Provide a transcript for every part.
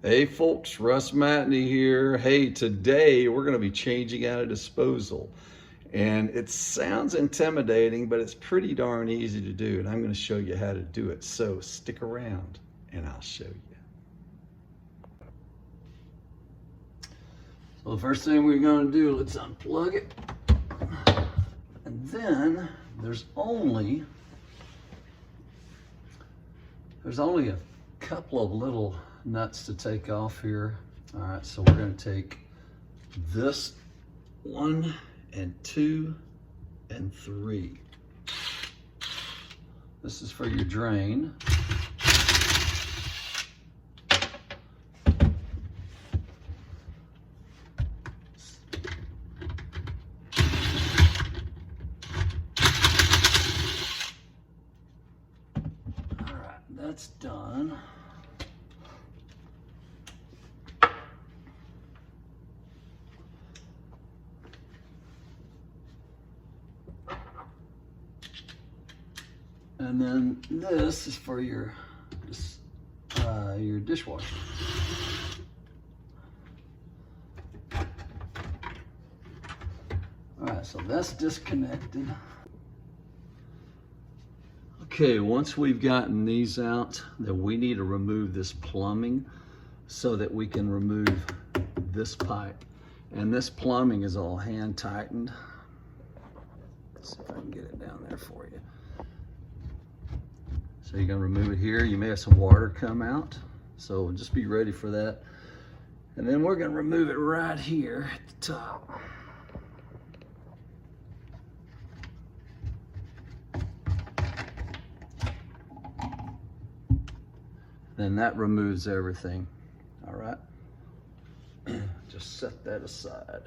Hey folks, Russ Matney here. Hey, today we're going to be changing out a disposal. And it sounds intimidating, but it's pretty darn easy to do. And I'm going to show you how to do it. So stick around and I'll show you. So the first thing we're going to do, let's unplug it. And then there's only a couple of little nuts to take off here. All right, so we're going to take this 1 and 2 and 3. This is for your drain. All right, that's done. And then this is for your dishwasher. All right, so that's disconnected. Okay, once we've gotten these out, then we need to remove this plumbing so that we can remove this pipe. And this plumbing is all hand tightened. Let's see if I can get it down there for you. So you're gonna remove it here. You may have some water come out, so just be ready for that. And then we're gonna remove it right here at the top. Then that removes everything, all right? Just set that aside.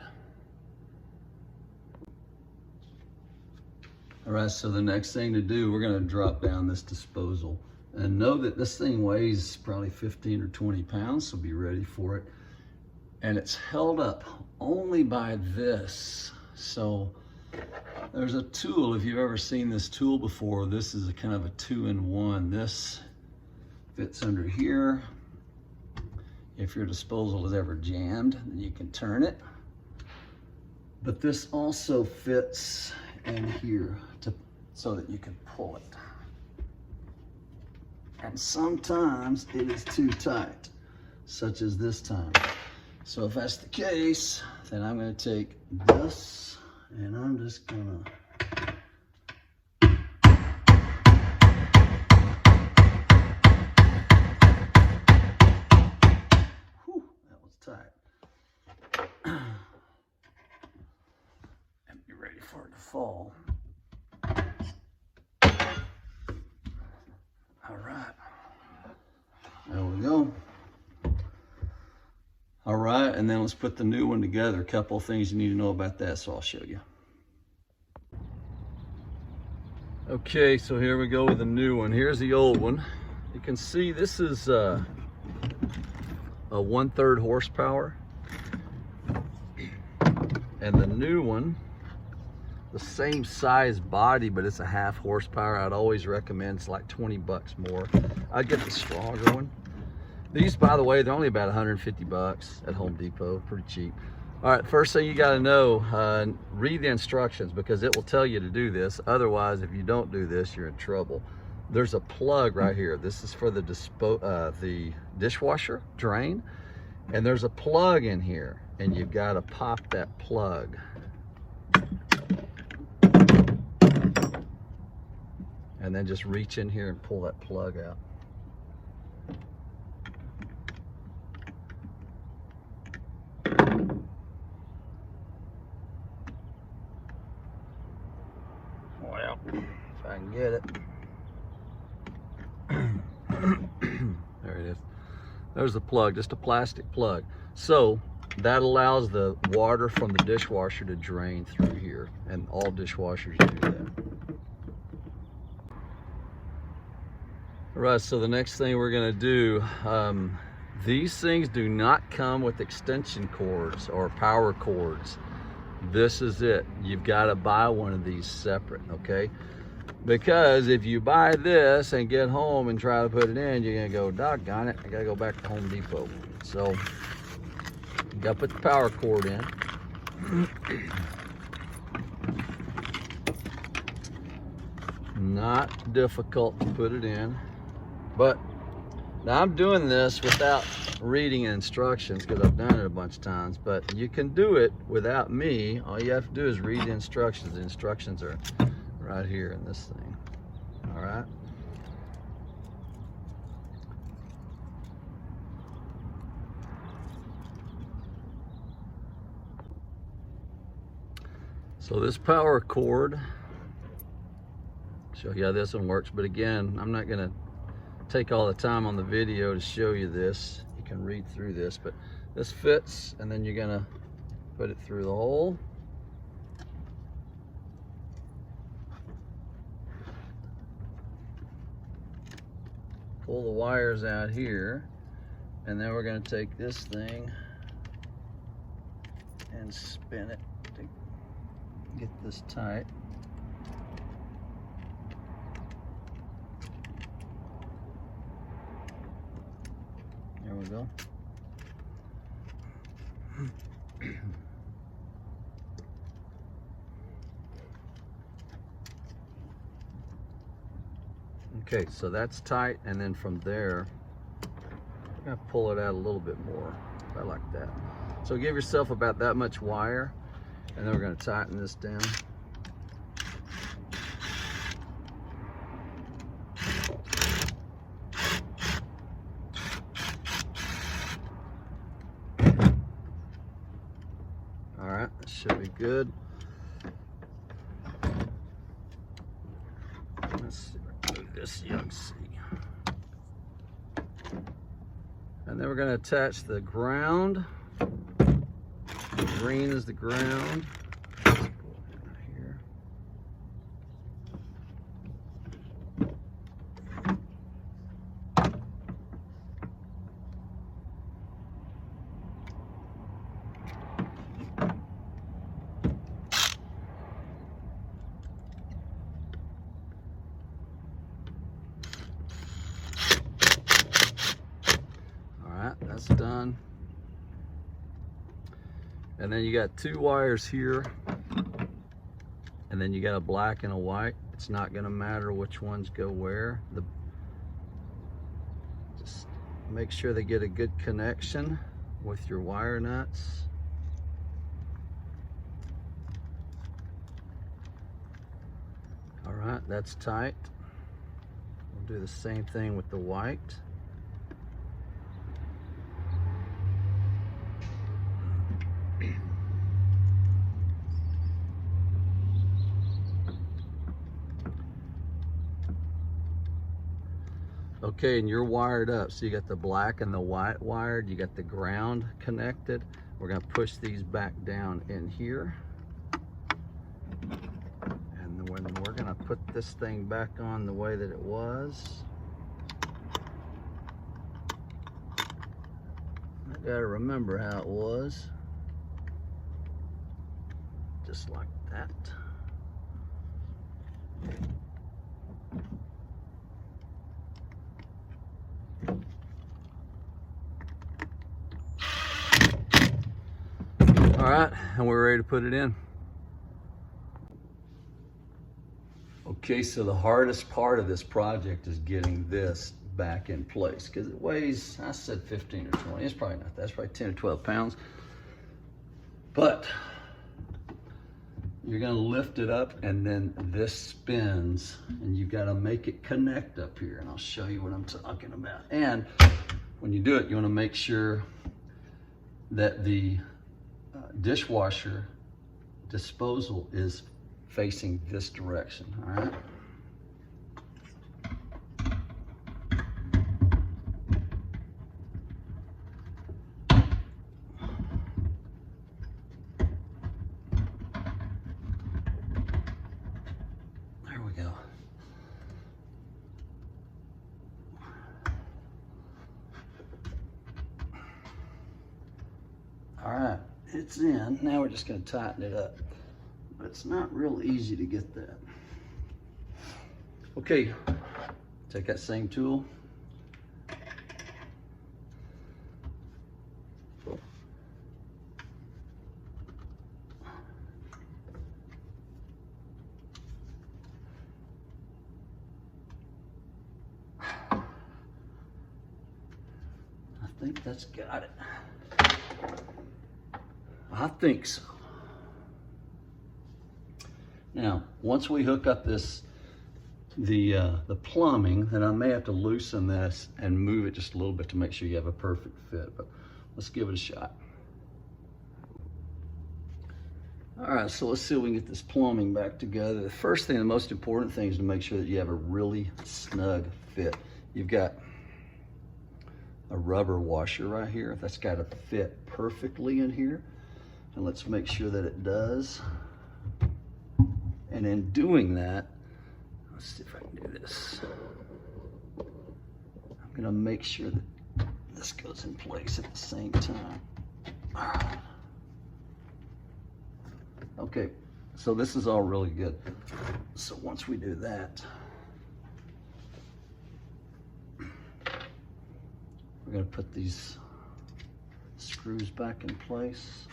All right, so the next thing to do, we're gonna drop down this disposal. And know that this thing weighs probably 15 or 20 pounds, so be ready for it. And it's held up only by this. So there's a tool, if you've ever seen this tool before, this is a kind of a 2-in-1. This fits under here. If your disposal is ever jammed, then you can turn it. But this also fits in here so that you can pull it. And sometimes it is too tight, such as this time. So if that's the case, then I'm going to take this and I'm just going to that was tight. And be ready for it to fall. All right, there we go. All right, and then let's put the new one together. A couple of things you need to know about that, so I'll show you. Okay, so here we go with the new one. Here's the old one. You can see this is a 1/3 horsepower. And the new one, the same size body, but it's a 1/2 horsepower. I'd always recommend, it's like 20 bucks more. I'd get the stronger one. These, by the way, they're only about 150 bucks at Home Depot, pretty cheap. All right, first thing you gotta know, read the instructions because it will tell you to do this. Otherwise, if you don't do this, you're in trouble. There's a plug right here. This is for the dishwasher drain. And there's a plug in here and you've gotta pop that plug. And then just reach in here and pull that plug out. Well, if I can get it. There it is. There's the plug, just a plastic plug. So that allows the water from the dishwasher to drain through here, and all dishwashers do that. All right, so the next thing we're gonna do, these things do not come with extension cords or power cords. This is it. You've got to buy one of these separate, okay? Because if you buy this and get home and try to put it in, you're gonna go, doggone it, I gotta go back to Home Depot. So you gotta put the power cord in. Not difficult to put it in, but now I'm doing this without reading instructions because I've done it a bunch of times, but you can do it without me. All you have to do is read the instructions. The instructions are right here in this thing. All right. So this power cord, show you how this one works, but again, I'm not gonna take all the time on the video to show you this. You can read through this, but this fits, and then you're gonna put it through the hole. Pull the wires out here, and then we're gonna take this thing and spin it to get this tight. There we go. Okay, so that's tight, and then from there, I'm gonna pull it out a little bit more, about like that. So give yourself about that much wire, and then we're gonna tighten this down. All right, that should be good. Let's see if I can move this so you can see. And then we're going to attach the ground. The green is the ground. Let's go here. That's done. And then you got two wires here, and then you got a black and a white. It's not going to matter which ones go where. Just make sure they get a good connection with your wire nuts. All right, that's tight. We'll do the same thing with the white. Okay, and you're wired up. So you got the black and the white wired, you got the ground connected. We're gonna push these back down in here. And then we're gonna put this thing back on the way that it was. I gotta remember how it was. Just like that. All right, and we're ready to put it in. Okay, so the hardest part of this project is getting this back in place because it weighs, I said 15 or 20. It's probably not that. It's probably 10 or 12 pounds. But you're gonna lift it up, and then this spins, and you gotta make it connect up here, and I'll show you what I'm talking about. And when you do it, you wanna make sure that the dishwasher disposal is facing this direction, all right? There we go. All right, it's in. Now we're just gonna tighten it up. But it's not real easy to get that. Okay, take that same tool. I think that's got it. I think so. Now, once we hook up the plumbing, then I may have to loosen this and move it just a little bit to make sure you have a perfect fit, but let's give it a shot. All right, so let's see if we can get this plumbing back together. The first thing, the most important thing is to make sure that you have a really snug fit. You've got a rubber washer right here. That's got to fit perfectly in here. And let's make sure that it does. And in doing that, let's see if I can do this. I'm gonna make sure that this goes in place at the same time. All right. Okay, so this is all really good. So once we do that, we're gonna put these screws back in place.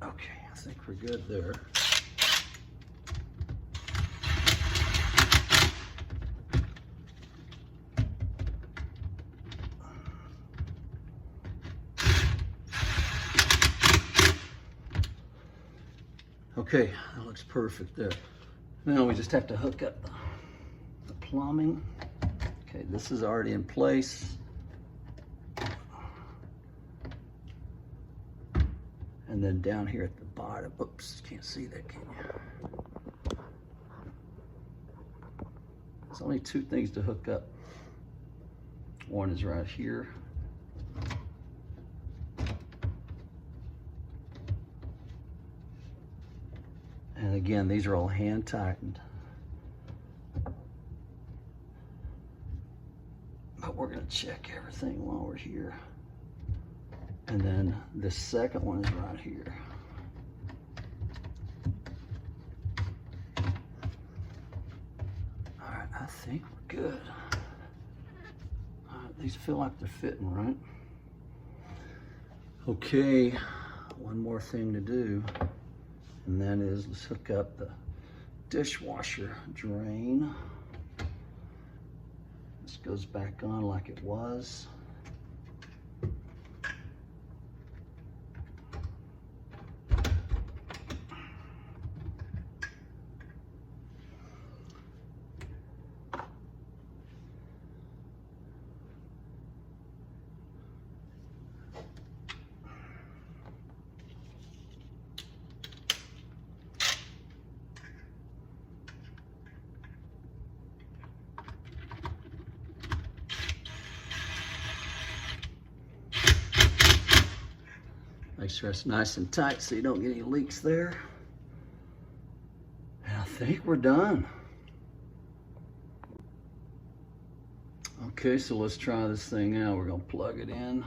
Okay, I think we're good there. Okay, that looks perfect there. Now we just have to hook up the plumbing. Okay, this is already in place. And then down here at the bottom, oops, can't see that, can you? There's only two things to hook up. One is right here. And again, these are all hand tightened. But we're gonna check everything while we're here. And then the second one is right here. All right, I think we're good. All right, these feel like they're fitting, right? Okay, one more thing to do, and that is let's hook up the dishwasher drain. This goes back on like it was. Make sure it's nice and tight so you don't get any leaks there. And I think we're done. Okay, so let's try this thing out. We're gonna plug it in.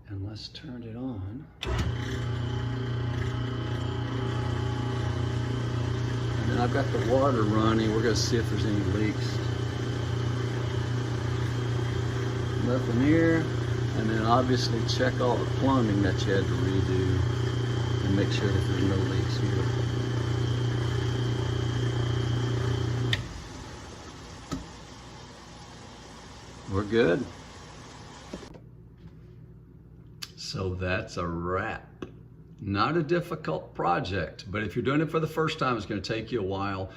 And let's turn it on. And then I've got the water running. We're gonna see if there's any leaks. Nothing here. And then obviously check all the plumbing that you had to redo and make sure that there's no leaks here. We're good. So that's a wrap. Not a difficult project, but if you're doing it for the first time, it's going to take you a while.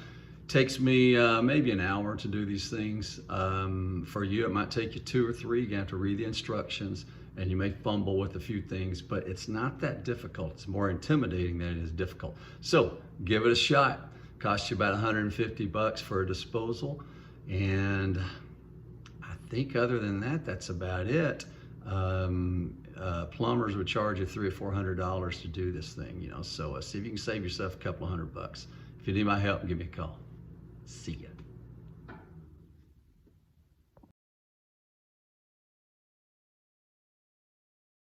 Takes me maybe an hour to do these things. For you, it might take you 2 or 3. You have to read the instructions and you may fumble with a few things, but it's not that difficult. It's more intimidating than it is difficult. So give it a shot. Costs you about 150 bucks for a disposal. And I think other than that, that's about it. Plumbers would charge you $300 or $400 to do this thing, you know. So see if you can save yourself a couple of $100 bucks. If you need my help, give me a call. See ya.